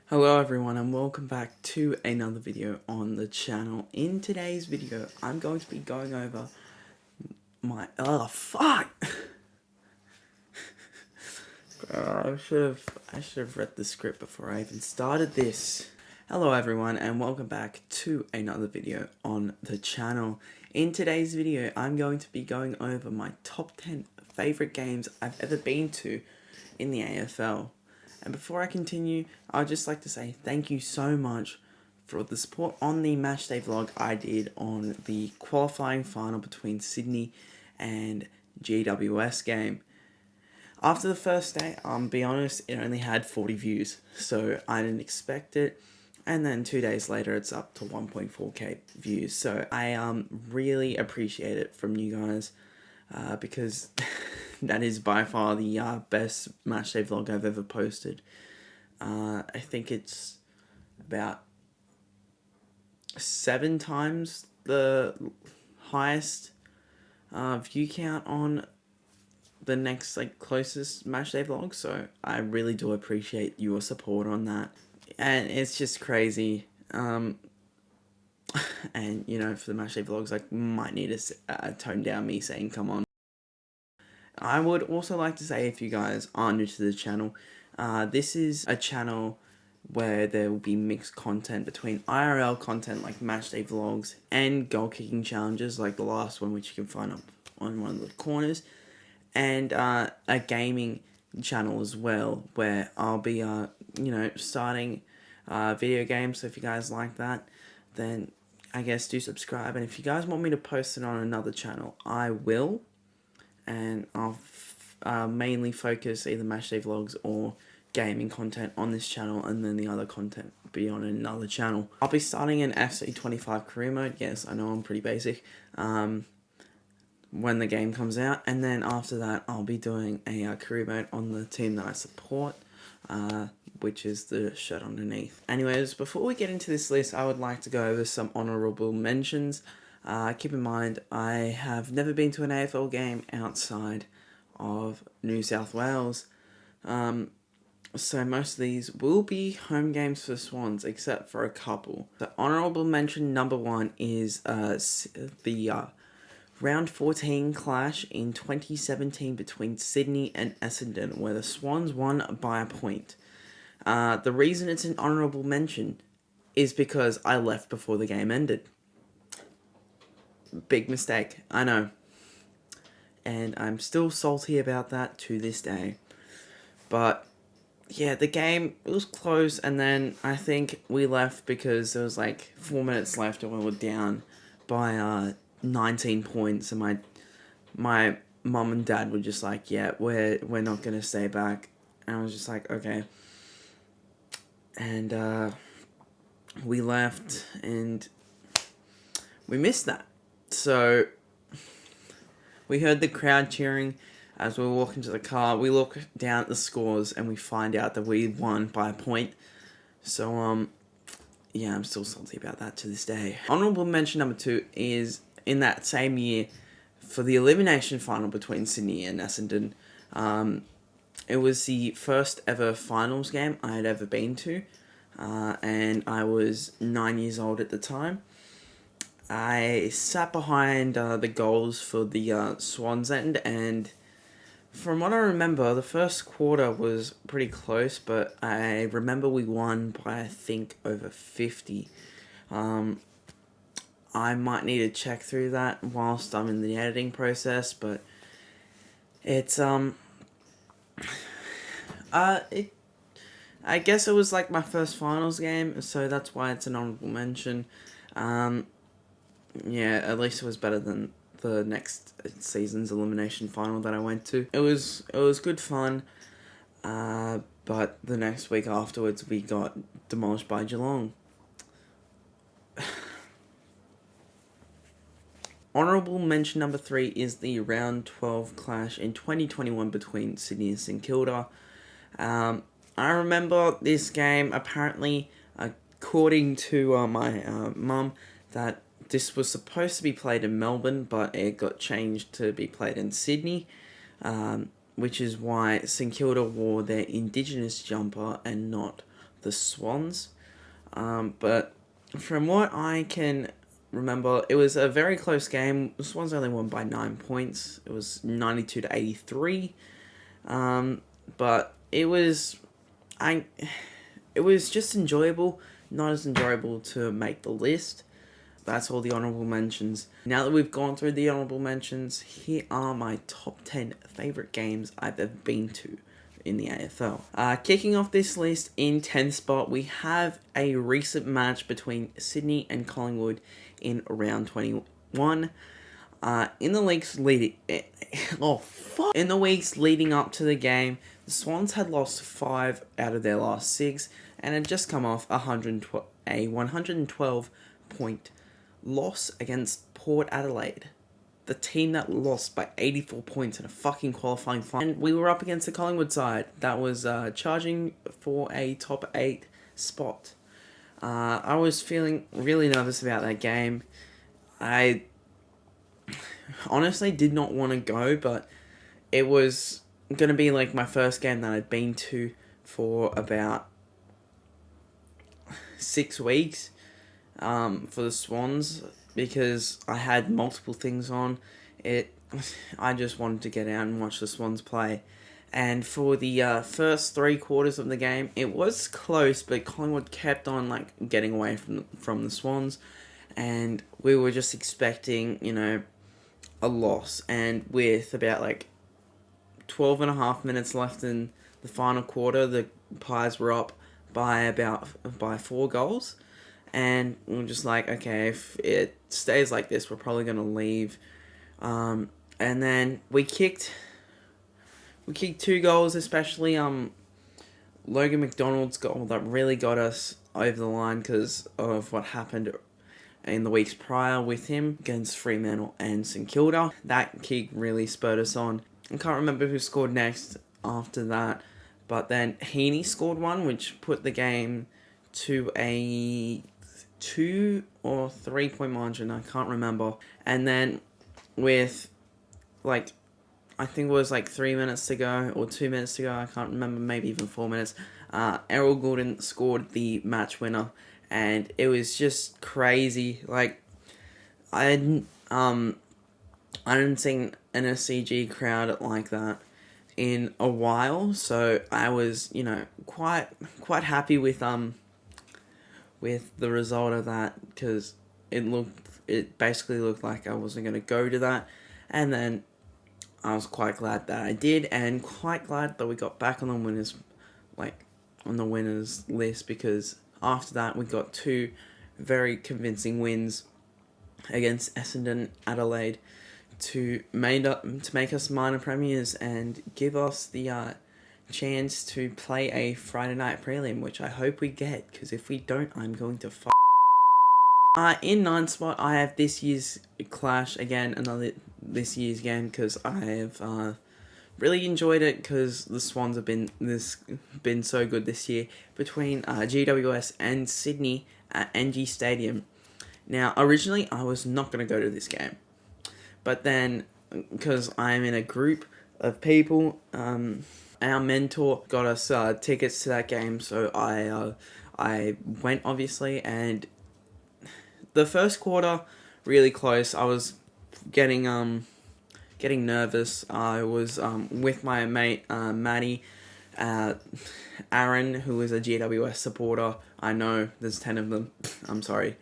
Hello everyone and welcome back to another video on the channel. In today's video, I'm going to be going over my... Oh, fuck! I should have read the script before I even started this. Hello everyone and welcome back to another video on the channel. In today's video, I'm going to be going over my top 10 favorite games I've ever been to in the AFL. And before I continue, I'd just like to say thank you so much for the support on the matchday vlog I did on the qualifying final between Sydney and GWS game. After the first day, be honest, it only had 40 views, so I didn't expect it. And then 2 days later, it's up to 1.4k views. So I really appreciate it from you guys because that is by far the best matchday vlog I've ever posted. I think it's about 7 times the highest view count on the next closest matchday vlog, so I really do appreciate your support on that. And it's just crazy. And you know, for the matchday vlogs, I might need to tone down me saying come on. I would also like to say, if you guys are new to the channel, this is a channel where there will be mixed content between IRL content like matchday vlogs and goal kicking challenges like the last one, which you can find up on one of the corners, and a gaming channel as well, where I'll be starting video games. So if you guys like that, then I guess do subscribe, and if you guys want me to post it on another channel, I will, and I'll mainly focus either matchday vlogs or gaming content on this channel, and then the other content be on another channel. I'll be starting an FC25 career mode. Yes, I know I'm pretty basic. When the game comes out, and then after that I'll be doing a career mode on the team that I support, which is the shirt underneath. Anyways, before we get into this list, I would like to go over some honourable mentions. Keep in mind, I have never been to an AFL game outside of New South Wales, so most of these will be home games for Swans, except for a couple. The honourable mention number 1 is the Round 14 clash in 2017 between Sydney and Essendon, where the Swans won by a point. The reason it's an honourable mention is because I left before the game ended. Big mistake, I know. And I'm still salty about that to this day. But yeah, the game, it was close, and then I think we left because there was like 4 minutes left and we were down by 19 points, and my mum and dad were just like, yeah, we're not gonna stay back. And I was just like, okay. And we left, and we missed that. So we heard the crowd cheering as we were walking to the car. We look down at the scores and we find out that we won by a point. So yeah, I'm still salty about that to this day. Honourable mention number 2 is in that same year for the elimination final between Sydney and Essendon. It was the first ever finals game I had ever been to, and I was 9 years old at the time. I sat behind the goals for the Swans end, and from what I remember, the first quarter was pretty close, but I remember we won by, I think, over 50. I might need to check through that whilst I'm in the editing process, but it's, I guess it was like my first finals game, so that's why it's an honourable mention. Yeah, at least it was better than the next season's elimination final that I went to. It was good fun, but the next week afterwards we got demolished by Geelong. Honourable mention number 3 is the round 12 clash in 2021 between Sydney and St Kilda. I remember this game, apparently, according to my mum, that this was supposed to be played in Melbourne, but it got changed to be played in Sydney, which is why St Kilda wore their Indigenous jumper and not the Swans. But from what I can remember, it was a very close game. The Swans only won by 9 points. It was 92 to 83. But it was just enjoyable. Not as enjoyable to make the list. That's all the honourable mentions. Now that we've gone through the honourable mentions, here are my top 10 favourite games I've ever been to in the AFL. Kicking off this list in 10th spot, we have a recent match between Sydney and Collingwood in round 21. In the weeks leading up to the game, the Swans had lost 5 out of their last 6 and had just come off a 112 point loss against Port Adelaide, the team that lost by 84 points in a fucking qualifying final. And we were up against the Collingwood side that was charging for a top 8 spot. I was feeling really nervous about that game. I honestly did not want to go, but it was going to be like my first game that I'd been to for about 6 weeks for the Swans, because I had multiple things on. I just wanted to get out and watch the Swans play. And for the first 3 quarters of the game, it was close, but Collingwood kept on getting away from the Swans, and we were just expecting, a loss. And with about 12 and a half minutes left in the final quarter, the Pies were up by 4 goals. And we were just okay, if it stays like this, we're probably going to leave. And then we kicked 2 goals, especially Logan McDonald's goal that really got us over the line because of what happened in the weeks prior with him against Fremantle and St Kilda. That kick really spurred us on. I can't remember who scored next after that, but then Heaney scored one, which put the game to a 2 or 3 point margin, I can't remember. And then with I think it was 3 minutes to go or 2 minutes to go, I can't remember, maybe even 4 minutes, Errol Goulden scored the match winner, and it was just crazy. I hadn't seen an SCG crowd like that in a while, so I was quite happy with the result of that, because it basically looked like I wasn't going to go to that, and then I was quite glad that I did, and quite glad that we got back on the winners list, because after that we got 2 very convincing wins against Essendon and Adelaide to make us minor premiers and give us the chance to play a Friday night prelim, which I hope we get, because if we don't, I'm going to in 9th spot, I have this year's clash again, another this year's game, because I have really enjoyed it, because the Swans have been so good this year, between GWS and Sydney at NG Stadium. Now, originally I was not going to go to this game, but then because I'm in a group of people, our mentor got us tickets to that game, so I went, obviously, and the first quarter really close. I was getting nervous. I was with my mate Maddie, Aaron, who is a GWS supporter. I know there's 10 of them. I'm sorry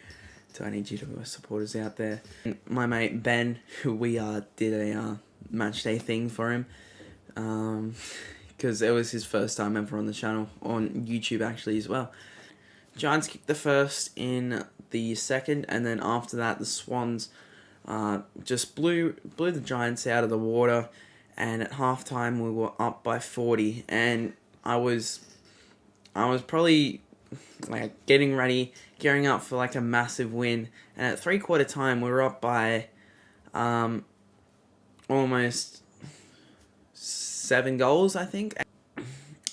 to any GWS supporters out there. And my mate Ben, who we did a match day thing for him, because it was his first time ever on the channel, on YouTube actually as well. Giants kicked the first in the second, and then after that the Swans just blew the Giants out of the water, and at halftime we were up by 40, and I was probably gearing up for a massive win, and at 3/4 time we were up by almost 7 goals, I think,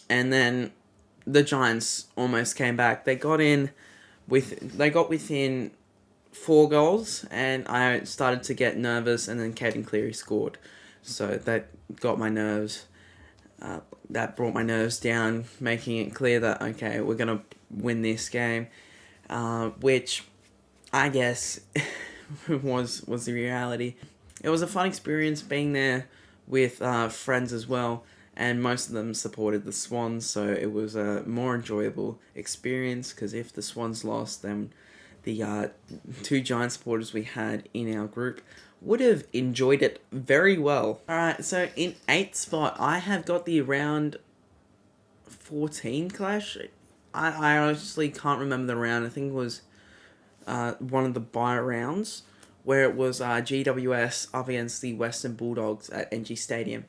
and then the Giants almost came back. They got within 4 goals, and I started to get nervous, and then Caden Cleary scored, so that got my nerves that brought my nerves down, making it clear that, okay, we're going to win this game, which I guess was the reality. It was a fun experience being there with friends as well, and most of them supported the Swans, so it was a more enjoyable experience, because if the Swans lost, then the two Giant supporters we had in our group would have enjoyed it very well. Alright, so in 8th spot, I have got the round 14 clash. I honestly can't remember the round. I think it was one of the bye rounds, where it was GWS up against the Western Bulldogs at NG Stadium.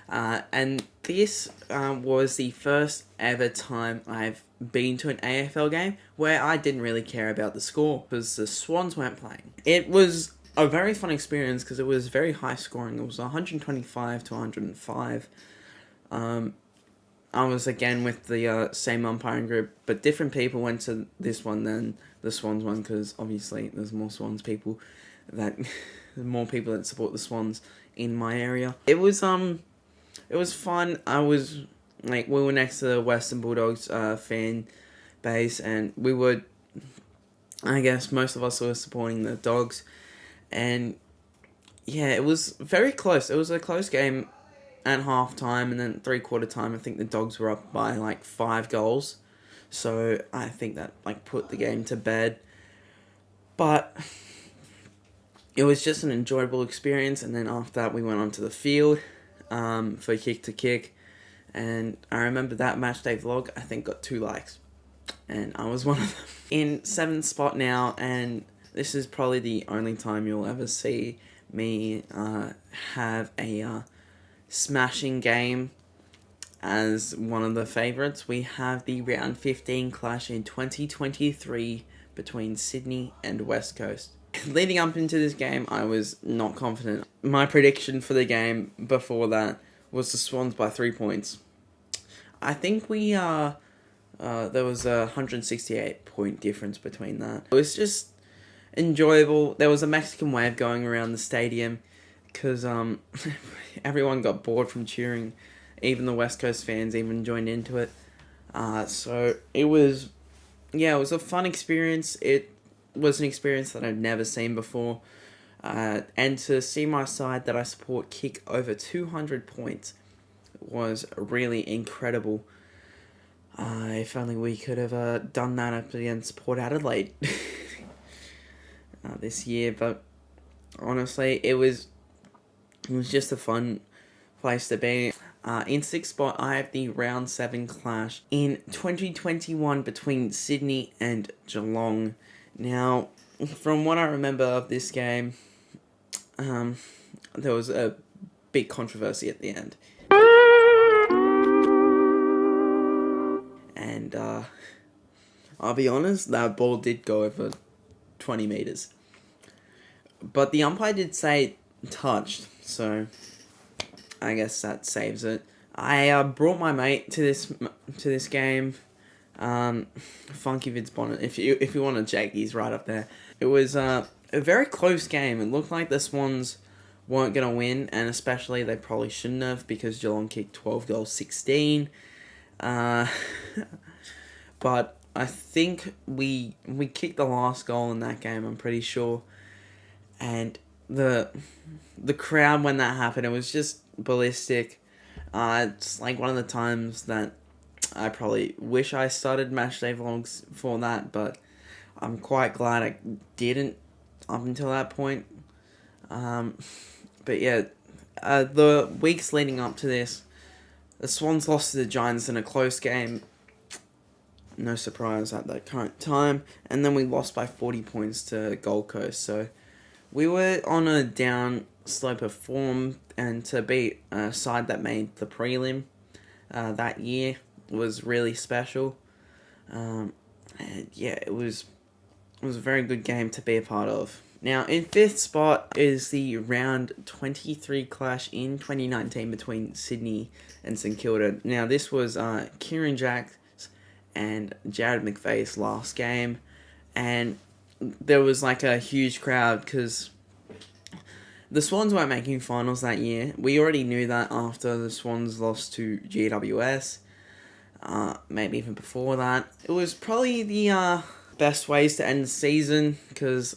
And this was the first ever time I've been to an AFL game where I didn't really care about the score because the Swans weren't playing. It was a very fun experience because it was very high scoring. It was 125 to 105. I was again with the same umpiring group, but different people went to this one than the Swans one, because obviously there's more Swans people more people that support the Swans in my area. It was fun. We were next to the Western Bulldogs fan base, and we were, I guess most of us were supporting the Dogs, and yeah, it was very close. It was a close game at half time, and then 3/4 time I think the Dogs were up by 5 goals, so I think that put the game to bed. But it was just an enjoyable experience, and then after that we went onto the field for kick to kick, and I remember that match day vlog I think got 2 likes, and I was one of them. In 7th spot now, and this is probably the only time you'll ever see me have a smashing game as one of the favourites. We have the round 15 clash in 2023 between Sydney and West Coast. Leading up into this game, I was not confident. My prediction for the game before that was the Swans by 3 points. I think there was a 168 point difference between that. It was just enjoyable. There was a Mexican wave going around the stadium because everyone got bored from cheering. Even the West Coast fans even joined into it. So it was a fun experience. It was an experience that I'd never seen before. And to see my side that I support kick over 200 points was really incredible. If only we could have done that up against Port Adelaide this year. But honestly, it was just a fun place to be. In 6th spot, I have the round 7 clash in 2021 between Sydney and Geelong. Now, from what I remember of this game, there was a big controversy at the end. And I'll be honest, that ball did go over 20 metres. But the umpire did say touched, so I guess that saves it. I brought my mate to this game. Funky Vince Bonnet. If you want to check, he's right up there. It was a very close game. It looked like the Swans weren't going to win, and especially they probably shouldn't have, because Geelong kicked 12 goals, 16. But I think we kicked the last goal in that game, I'm pretty sure. And the crowd when that happened, it was just ballistic. It's one of the times that I probably wish I started matchday vlogs for that, but I'm quite glad I didn't up until that point. But yeah, the weeks leading up to this, the Swans lost to the Giants in a close game. No surprise at that current time. And then we lost by 40 points to Gold Coast. So we were on a down slope of form, and to beat a side that made the prelim that year was really special. And yeah, it was a very good game to be a part of. Now, in 5th spot is the round 23 clash in 2019 between Sydney and St Kilda. Now, this was Kieran Jack's and Jared McVeigh's last game, and there was a huge crowd because The Swans weren't making finals that year. We already knew that after the Swans lost to GWS. Maybe even before that. It was probably the best ways to end the season because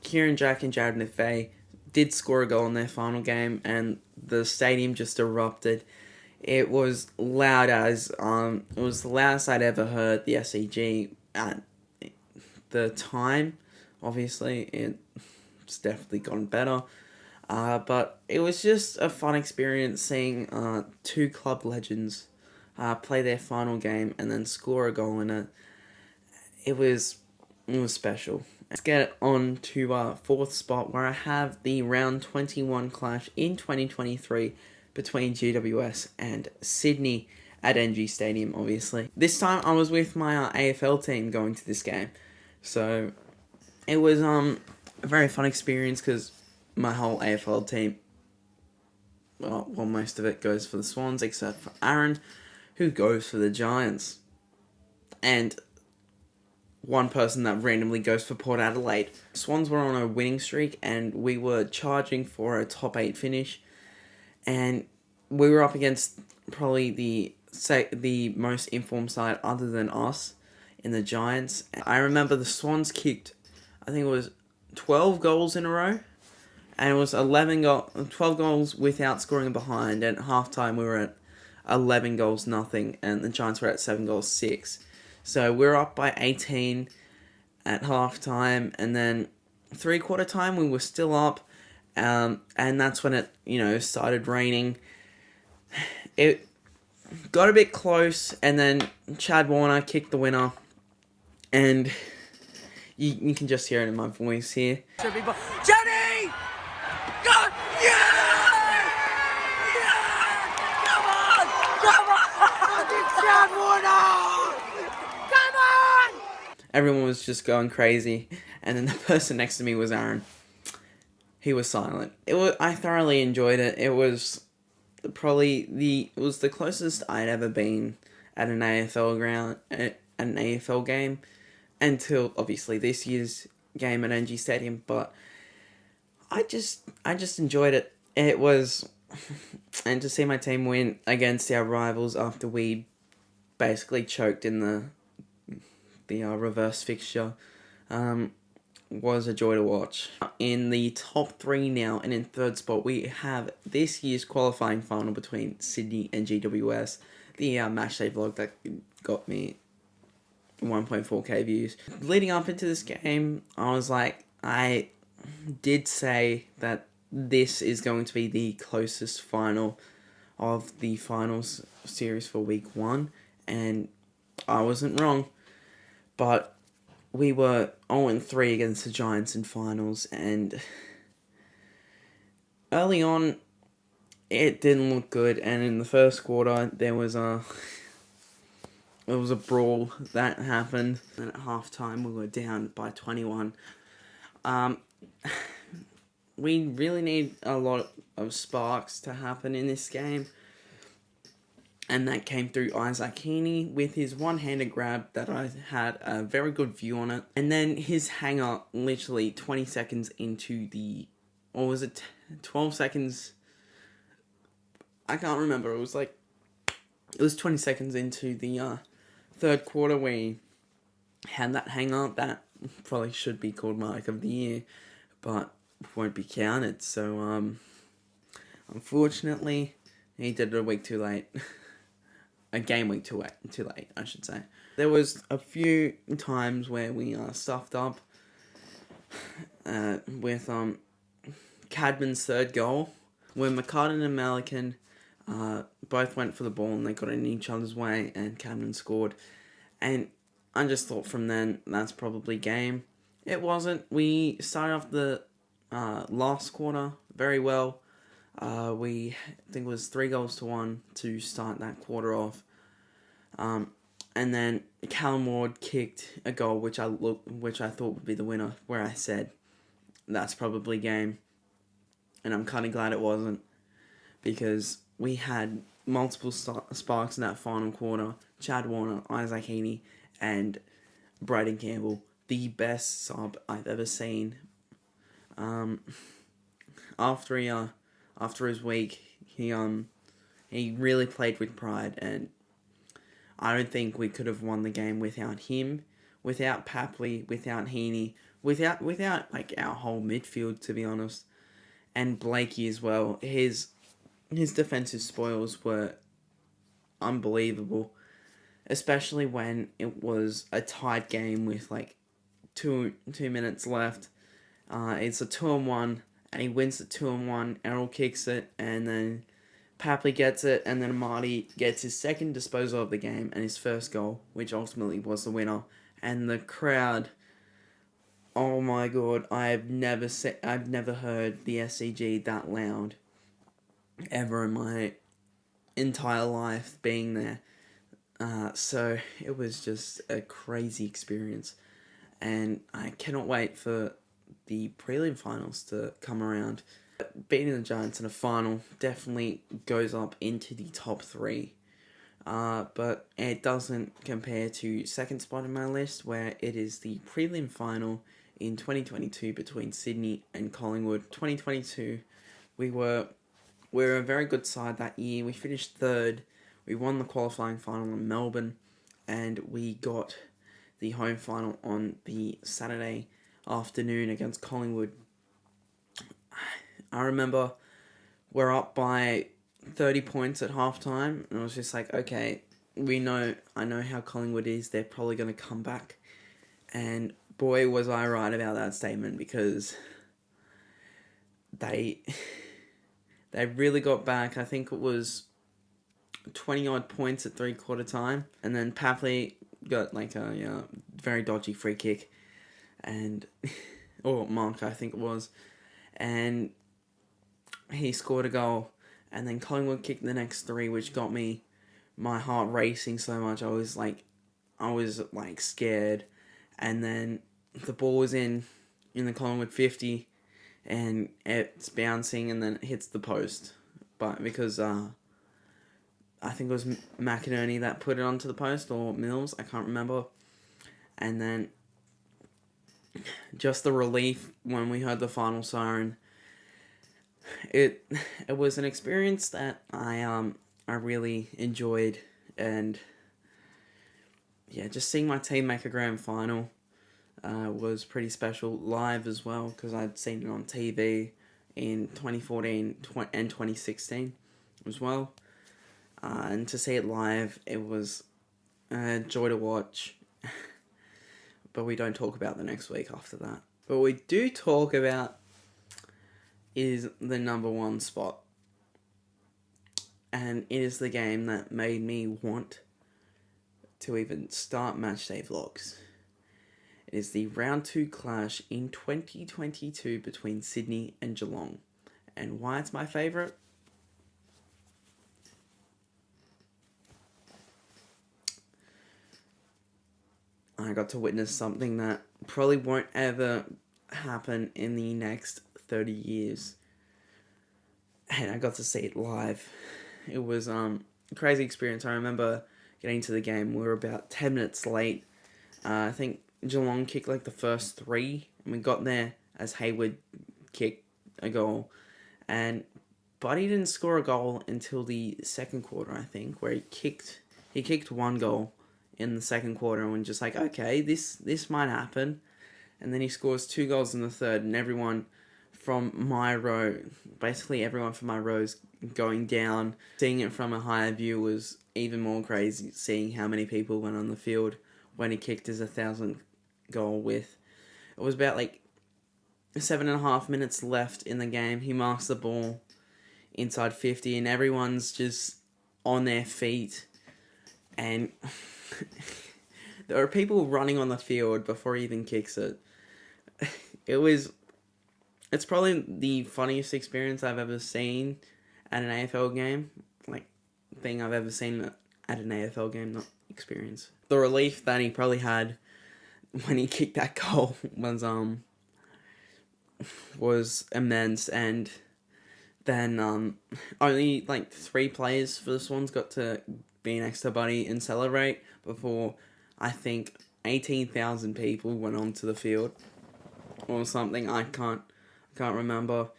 Kieran Jack and Jared Nefay did score a goal in their final game and the stadium just erupted. It was loud as it was the loudest I'd ever heard the SEG at the time. Obviously, it's definitely gotten better. But it was just a fun experience seeing two club legends play their final game and then score a goal in it. It was special. Let's get on to our fourth spot where I have the round 21 clash in 2023 between GWS and Sydney at NG Stadium, obviously. This time I was with my AFL team going to this game. So it was a very fun experience because my whole AFL team, well, most of it goes for the Swans except for Aaron, who goes for the Giants. And one person that randomly goes for Port Adelaide. Swans were on a winning streak and we were charging for a top 8 finish. And we were up against probably the most informed side other than us in the Giants. I remember the Swans kicked, I think it was 12 goals in a row. And it was 12 goals without scoring behind. And at halftime we were at 11 goals nothing. And the Giants were at 7 goals 6. So we were up by 18 at halftime. And then 3/4 time we were still up. And that's when it, started raining. It got a bit close. And then Chad Warner kicked the winner. And you can just hear it in my voice here. Jenny! God! Yeah! Yeah! Come on! Come on! Chad Warner! Come on! Everyone was just going crazy. And then the person next to me was Aaron. He was silent. I thoroughly enjoyed it. It was probably the closest I'd ever been at an AFL ground, at an AFL game, until obviously this year's game at NG Stadium. But I just enjoyed it. It was, and to see my team win against our rivals after we basically choked in the reverse fixture, was a joy to watch. In the top 3 now, and in third spot, we have this year's qualifying final between Sydney and GWS. The matchday vlog that got me 1.4k views. Leading up into this game, I did say that this is going to be the closest final of the finals series for week 1, and I wasn't wrong. But we were 0-3 against the Giants in finals, and early on, it didn't look good. And in the first quarter, there was a brawl that happened. And at halftime, we were down by 21. We really need a lot of sparks to happen in this game. And that came through Isaac Heaney with his one-handed grab that I had a very good view on it. And then his hanger literally 20 seconds into or was it 12 seconds? I can't remember. It was 20 seconds into the third quarter where he had that hanger. That probably should be called Mark of the Year, but won't be counted. So, unfortunately, he did it a week too late. A game week too late, I should say. There was a few times where we stuffed up with Cadman's third goal, where McCartan and Malikan both went for the ball and they got in each other's way, and Cadman scored. And I just thought from then, that's probably game. It wasn't. We started off the last quarter very well. I think it was 3-1 to start that quarter off. And then Callum Ward kicked a goal which I thought would be the winner, where I said that's probably game. And I'm kind of glad it wasn't, because we had multiple sparks in that final quarter. Chad Warner, Isaac Heaney, and Braden Campbell, the best sub I've ever seen. after his week, he really played with pride, and I don't think we could have won the game without him, without Papley, without Heaney, without like our whole midfield, to be honest, and Blakey as well. His defensive spoils were unbelievable, especially when it was a tight game with like two minutes left. It's a 2-on-1, and he wins the 2-on-1. Errol kicks it, and then Papley gets it, and then Marty gets his second disposal of the game and his first goal, which ultimately was the winner. And the crowd, oh my god, I've never heard the SCG that loud ever in my entire life being there. So it was just a crazy experience, and I cannot wait for the prelim finals to come around. Beating the Giants in a final definitely goes up into the top 3, but it doesn't compare to second spot in my list, where it is the prelim final in 2022 between Sydney and Collingwood. 2022, we were a very good side that year. We finished third. We won the qualifying final in Melbourne, and we got the home final on the Saturday afternoon against Collingwood. I remember we're up by 30 points at halftime, and I was just like, okay, I know how Collingwood is. They're probably going to come back. And boy, was I right about that statement, because they really got back. I think it was 20 odd points at 3/4 time, and then Papley got like a very dodgy free kick, and or mark, I think it was, and he scored a goal, and then Collingwood kicked the next 3, which got my heart racing so much. I was scared, and then the ball was in the Collingwood 50, and it's bouncing, and then it hits the post, but because I think it was McInerney that put it onto the post, or Mills, I can't remember. And then just the relief when we heard the final siren. It was an experience that I really enjoyed, and yeah, just seeing my team make a grand final was pretty special live as well, because I'd seen it on TV in 2014 and 2016 as well. And to see it live, it was a joy to watch. But we don't talk about the next week after that. But we do talk about is the number 1 spot. And it is the game that made me want to even start Matchday Vlogs. It is the round 2 clash in 2022 between Sydney and Geelong. And why it's my favourite? I got to witness something that probably won't ever happen in the next 30 years. And I got to see it live. It was a crazy experience. I remember getting to the game. We were about 10 minutes late. I think Geelong kicked like the first 3, and we got there as Hayward kicked a goal. And Buddy didn't score a goal until the second quarter, I think, where he kicked 1 goal in the second quarter, and we're just like, okay, this might happen. And then he scores 2 goals in the third, and everyone from my row, basically everyone from my row is going down. Seeing it from a higher view was even more crazy, seeing how many people went on the field when he kicked his 1,000th goal with. It was about like 7.5 minutes left in the game. He marks the ball inside 50, and everyone's just on their feet, and there are people running on the field before he even kicks it. It's probably the funniest experience I've ever seen at an AFL game. Like, thing I've ever seen at an AFL game, not experience. The relief that he probably had when he kicked that goal was immense. And then only like 3 players for the Swans got to be next to Buddy and celebrate before I think 18,000 people went onto the field or something. I can't remember.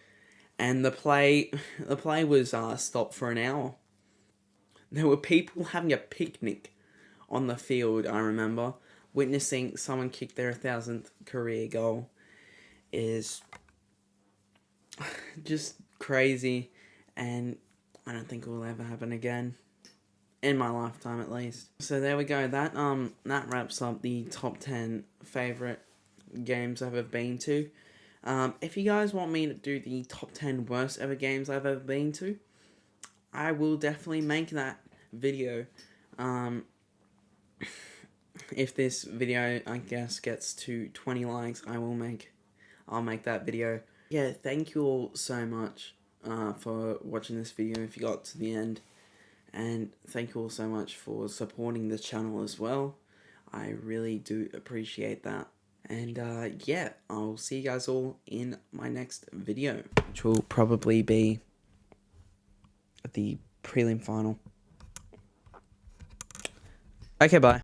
and the play was stopped for an hour. There were people having a picnic on the field, I remember. Witnessing someone kick their 1,000th career goal is just crazy, and I don't think it will ever happen again. In my lifetime, at least. So there we go. That wraps up the top 10 favourite games I've ever been to. If you guys want me to do the top 10 worst ever games I've ever been to, I will definitely make that video. If this video, I guess, gets to 20 likes, I'll make that video. Yeah, thank you all so much for watching this video if you got to the end. And thank you all so much for supporting the channel as well. I really do appreciate that. And yeah, I'll see you guys all in my next video, which will probably be the prelim final. Okay, bye.